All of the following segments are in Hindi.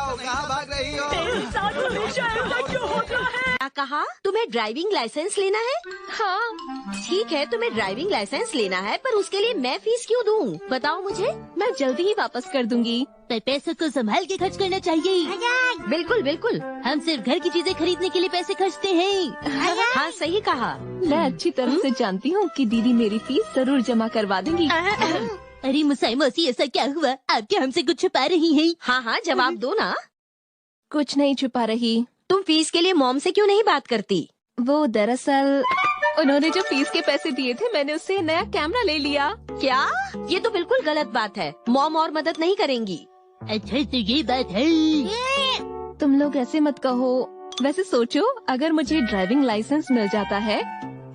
बचाओ, कहाँ भाग रही हो? क्या कहा? तुम्हें ड्राइविंग लाइसेंस लेना है? हाँ, ठीक है, तुम्हें ड्राइविंग लाइसेंस लेना है, पर उसके लिए मैं फीस क्यों दूँ? बताओ मुझे। मैं जल्दी ही वापस कर दूंगी। पर पैसे को संभाल के खर्च करना चाहिए। बिल्कुल बिल्कुल। हम सिर्फ घर की चीजें खरीदने के लिए पैसे खर्चते हैं। हाँ सही कहा। मैं अच्छी तरह से जानती हूँ कि दीदी मेरी फीस जरूर जमा करवा देंगी। अरे मुसाई मौसी, ऐसा क्या हुआ? आप क्या हमसे कुछ छुपा रही हैं? हाँ हाँ, जवाब दो ना। कुछ नहीं छुपा रही। तुम फीस के लिए मॉम से क्यों नहीं बात करती? वो दरअसल उन्होंने जो फीस के पैसे दिए थे, मैंने उससे नया कैमरा ले लिया। क्या? ये तो बिल्कुल गलत बात है। मॉम और मदद नहीं करेंगी। अच्छा तो ये बात है। तुम लोग ऐसे मत कहो। वैसे सोचो, अगर मुझे ड्राइविंग लाइसेंस मिल जाता है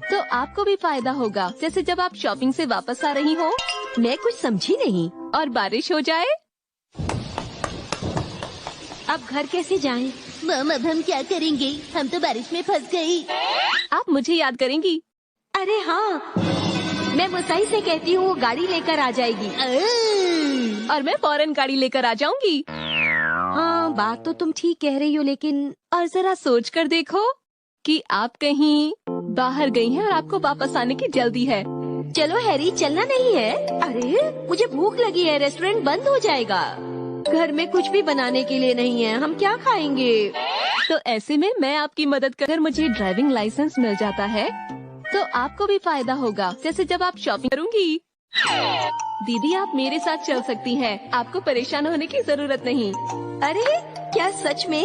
तो आपको भी फायदा होगा। जैसे जब आप शॉपिंग से वापस आ रही हो मैं कुछ समझी नहीं। और बारिश हो जाए। अब घर कैसे जाएं? मम, अब हम क्या करेंगे? हम तो बारिश में फंस गई। आप मुझे याद करेंगी। अरे हाँ, मैं मुसाई से कहती हूँ वो गाड़ी लेकर आ जाएगी। और मैं फौरन गाड़ी लेकर आ जाऊंगी। हाँ, बात तो तुम ठीक कह रही हो, लेकिन और जरा सोच कर देखो कि आप कहीं बाहर गई हैं और आपको वापस आने की जल्दी है। चलो हैरी, चलना नहीं है? अरे मुझे भूख लगी है, रेस्टोरेंट बंद हो जाएगा। घर में कुछ भी बनाने के लिए नहीं है, हम क्या खाएंगे? तो ऐसे में मैं आपकी मदद कर, मुझे ड्राइविंग लाइसेंस मिल जाता है तो आपको भी फायदा होगा। जैसे जब आप शॉपिंग करूंगी। दीदी, आप मेरे साथ चल सकती हैं। आपको परेशान होने की जरूरत नहीं। अरे क्या सच में?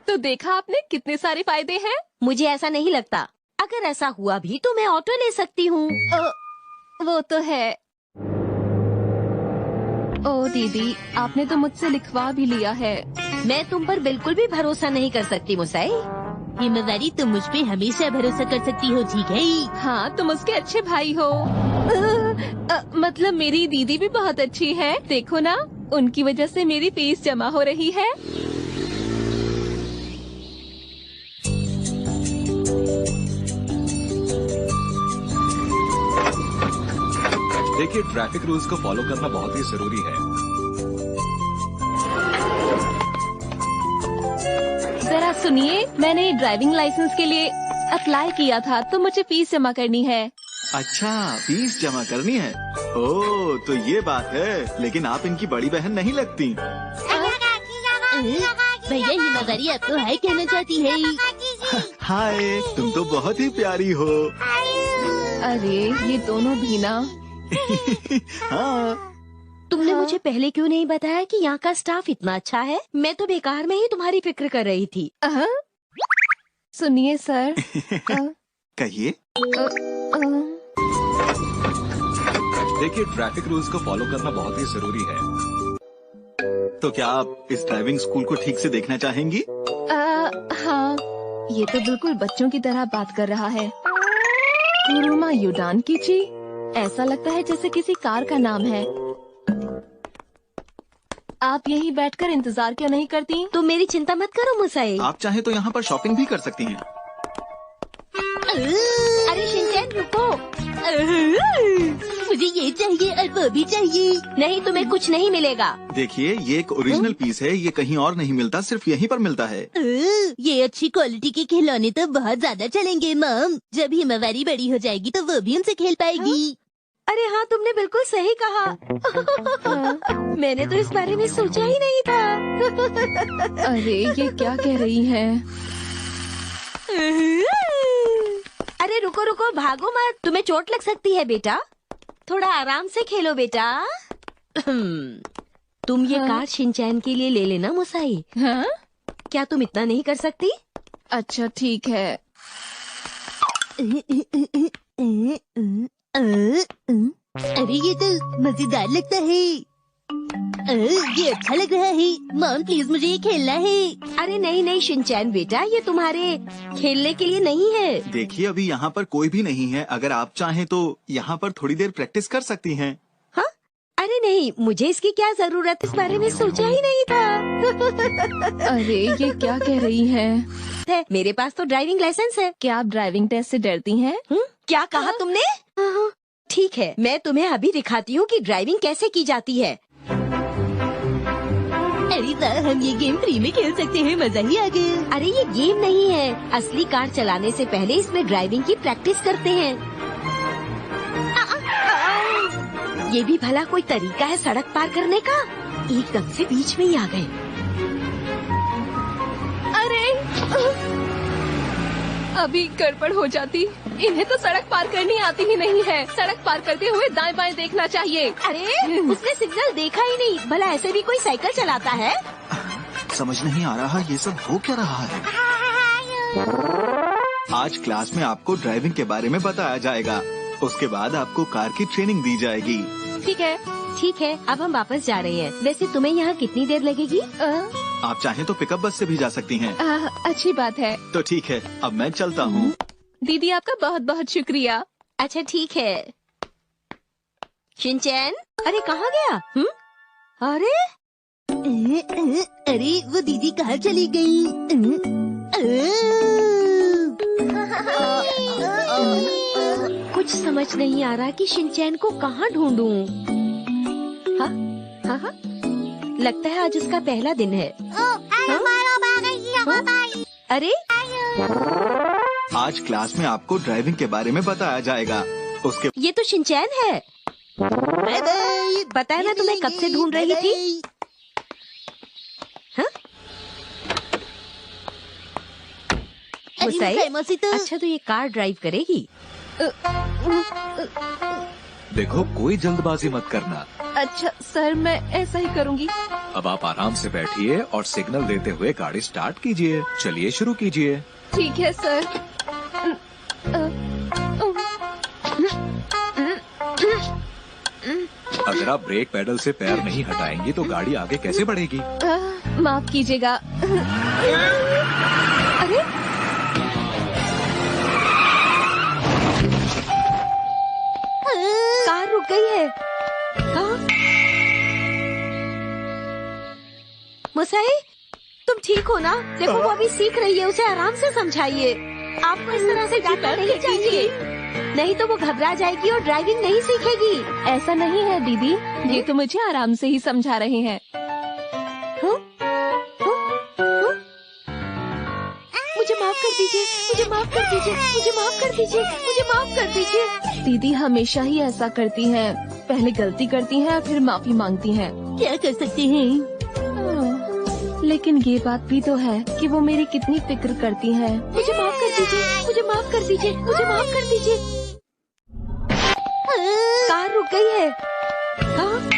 तो देखा आपने कितने सारे फायदे हैं। मुझे ऐसा नहीं लगता। अगर ऐसा हुआ भी तो मैं ऑटो ले सकती हूँ। वो तो है। ओ दीदी, आपने तो मुझसे लिखवा भी लिया है। मैं तुम पर बिल्कुल भी भरोसा नहीं कर सकती मुसाई। हिमवारी, तुम मुझ पे हमेशा भरोसा कर सकती हो, ठीक है? हाँ, तुम उसके अच्छे भाई हो। मतलब मेरी दीदी भी बहुत अच्छी है। देखो ना, उनकी वजह से मेरी फीस जमा हो रही है। देखिए, ट्रैफिक रूल्स को फॉलो करना बहुत ही जरूरी है। जरा सुनिए, मैंने ड्राइविंग लाइसेंस के लिए अप्लाई किया था तो मुझे फीस जमा करनी है। अच्छा, फीस जमा करनी है। ओह, तो ये बात है। लेकिन आप इनकी बड़ी बहन नहीं लगती। भैया, हिमवारी आपको हाय कहना चाहती है। हाय, तुम तो बहुत ही प्यारी हो। अरे ये दोनों भी ना। हाँ। तुमने मुझे पहले क्यों नहीं बताया कि यहाँ का स्टाफ इतना अच्छा है? मैं तो बेकार में ही तुम्हारी फिक्र कर रही थी। सुनिए सर। कहिए। देखिए, ट्रैफिक रूल्स को फॉलो करना बहुत ही जरूरी है। तो क्या आप इस ड्राइविंग स्कूल को ठीक से देखना चाहेंगी? हाँ, ये तो बिल्कुल बच्चों की तरह बात कर रहा है। कुरुमा युडान कीची, ऐसा लगता है जैसे किसी कार का नाम है। आप यहीं बैठकर इंतजार क्यों नहीं करती? तुम मेरी चिंता मत करो मुसाई। आप चाहे तो यहाँ पर शॉपिंग भी कर सकती हैं। अरे शिनचैन, रुको। मुझे ये चाहिए और वो भी चाहिए। नहीं, तुम्हें कुछ नहीं मिलेगा। देखिए, ये एक ओरिजिनल पीस है। ये कहीं और नहीं मिलता, सिर्फ यहीं पर मिलता है। ये अच्छी क्वालिटी के खिलौने तो बहुत ज्यादा चलेंगे मम। जब हिमवारी बड़ी हो जाएगी तो वो भी उनसे खेल पाएगी। अरे हाँ, तुमने बिल्कुल सही कहा। मैंने तो इस बारे में सोचा ही नहीं था। अरे ये क्या कह रही है? अरे रुको रुको, भागो मत, तुम्हें चोट लग सकती है बेटा। थोड़ा आराम से खेलो बेटा। तुम ये कार शिनचैन के लिए ले लेना मुसाई। हाँ? क्या तुम इतना नहीं कर सकती? अच्छा ठीक है। अरे ये तो मजेदार लगता है। ये अच्छा लग रहा है। मॉम प्लीज, मुझे ये खेलना है। अरे नहीं नहीं शिनचैन बेटा, ये तुम्हारे खेलने के लिए नहीं है। देखिए, अभी यहाँ पर कोई भी नहीं है। अगर आप चाहें तो यहाँ पर थोड़ी देर प्रैक्टिस कर सकती हैं। हाँ? अरे नहीं, मुझे इसकी क्या जरूरत, इस बारे में सोचा ही नहीं था। अरे ये क्या कह रही है? मेरे पास तो ड्राइविंग लाइसेंस है। क्या आप ड्राइविंग टेस्ट से डरती हैं? क्या कहा तुमने? ठीक है, मैं तुम्हें अभी दिखाती हूँ कि ड्राइविंग कैसे की जाती है। वाह, हम ये गेम फ्री में खेल सकते हैं, मजा ही आ गया। अरे ये गेम नहीं है, असली कार चलाने से पहले इसमें ड्राइविंग की प्रैक्टिस करते हैं। ये भी भला कोई तरीका है सड़क पार करने का? एकदम से बीच में ही आ गए। अरे अभी गड़बड़ हो जाती। इन्हें तो सड़क पार करनी आती ही नहीं है। सड़क पार करते हुए दाएं बाएं देखना चाहिए। अरे उसने सिग्नल देखा ही नहीं। भला ऐसे भी कोई साइकिल चलाता है? समझ नहीं आ रहा ये सब हो क्या रहा है। आज क्लास में आपको ड्राइविंग के बारे में बताया जाएगा। उसके बाद आपको कार की ट्रेनिंग दी जाएगी। ठीक है। ठीक है, अब हम वापस जा रहे हैं। वैसे तुम्हें यहाँ कितनी देर लगेगी? आप चाहें तो पिकअप बस से भी जा सकती हैं। अच्छी बात है। तो ठीक है, अब मैं चलता हूँ। दीदी आपका बहुत बहुत शुक्रिया। अच्छा ठीक है। शिनचैन, अरे कहाँ गया? अरे अरे वो दीदी कहाँ चली गई? कुछ समझ नहीं आ रहा कि शिनचैन को कहाँ ढूंढूं। हाँ, लगता है आज उसका पहला दिन है। अरे आज क्लास में आपको ड्राइविंग के बारे में बताया जाएगा। उसके ये तो शिनचैन है। Bye bye. बताया ना तुम्हें कब से ढूंढ रही थी। हाँ? मुसाई? मौसी तो अच्छा तो ये कार ड्राइव करेगी। देखो कोई जल्दबाजी मत करना। अच्छा सर, मैं ऐसा ही करूँगी। अब आप आराम से बैठिए और सिग्नल देते हुए गाड़ी स्टार्ट कीजिए। चलिए शुरू कीजिए। ठीक है सर। अगर आप ब्रेक पेडल से पैर नहीं हटाएंगी तो गाड़ी आगे कैसे बढ़ेगी? माफ कीजिएगा। अरे कार रुक गई है। हाँ? मुसाई, तुम ठीक हो ना? देखो वो अभी सीख रही है, उसे आराम से समझाइए। आपको इस तरह से डांटना नहीं चाहिए, नहीं तो वो घबरा जाएगी और ड्राइविंग नहीं सीखेगी। ऐसा नहीं है दीदी, ये तो मुझे आराम से ही समझा रहे हैं। मुझे माफ कर दीजिए, मुझे माफ कर दीजिए, मुझे माफ कर दीजिए, मुझे माफ कर दीजिए। दीदी हमेशा ही ऐसा करती हैं। पहले गलती करती हैं फिर माफी मांगती हैं। क्या कर सकते हैं? लेकिन ये बात भी तो है कि वो मेरी कितनी फिक्र करती हैं। मुझे माफ कर दीजिए, मुझे माफ कर दीजिए, मुझे माफ कर दीजिए। कार रुक गई है। हाँ?